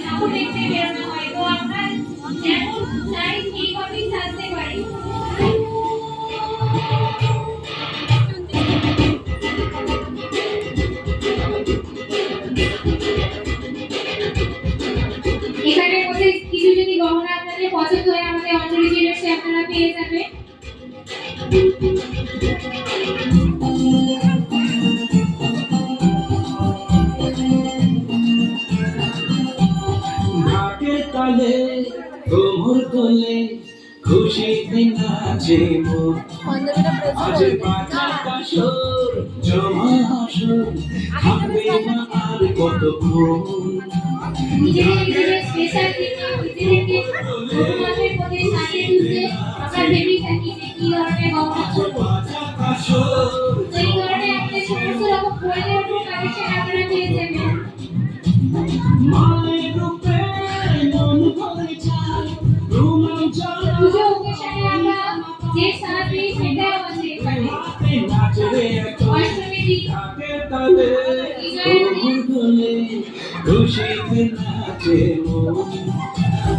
ঠাকুর দেখতে বেরোনো হয়, তো আমরা যেমন চাই সেইভাবেই সাজতে পারি। এখানের মধ্যে কিছু যদি গহনা আপনাদের পছন্দ হয় আমাদের অঞ্জলি জুয়েলার্সে আপনারা পেয়ে যাবেন। ঢাকের তালে কোমর তোলে খুশিতে নাচে মন, আজ বাজা কাসর জমা আসর থাকবে না আর কতক্ষণ। নিজেদের স্পেশাল দিনে নিজেদেরকে নতুন মাসের মধ্যে সাজিয়ে তুলতে আমরা ভেবেই থাকি যে কি ধরনের গহনা পরবো। তো এই ধরনের আমাদের সমস্ত রকম কোয়ালিটির কালেকশন আপনারা পেয়ে যাবেন। মায়ের রূপে মন ভরে যায় রোমাঞ্চন, পুজো ওকেশনে আমরা যে সাজাতে সেটাও আছে এখানে। নাচবে অষ্টমী দিন ঢাকের তালে কোমর তোলে খুশিতে নাচে মন,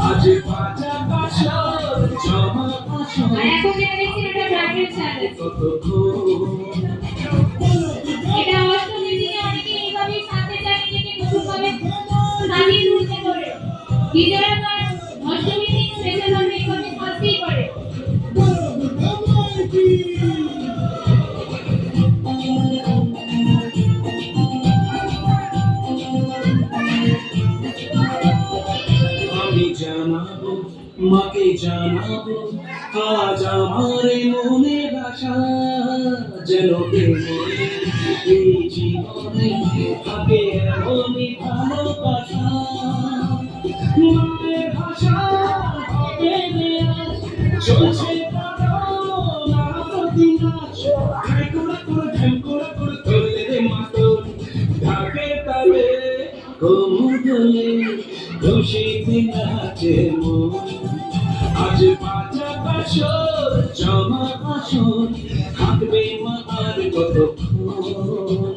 আজ বাজা কাসর জমা আসর আর এখন যেটা দেখছেন এটা ব্রাইডাল সাজ। কতক্ষণ। এটা অষ্টমী দিনে অনেকে এইভাবেই সাজতে চায়, নিজেকে নতুনভাবে সাজিয়ে তুলতে পারে। নিজেরা তার অষ্টমী দিন স্পেশাল ভাবে এইভাবে সাজতেই পারে। আমি জানাবো মাকে জানাবো আজ আমার মনের আশা, যেন এই জীবনে থাকে এমনই ভালোবাসা। মায়ের ভাষা হবে আজ চলছে প্রতি নাচ, করে ধরলে রে মাতন ঢাকের তালে কোমর দোলে খুশিতে নাচে মন, আজ বাজা কাসর জমা আসর থাকবে মা আর কতক্ষণ।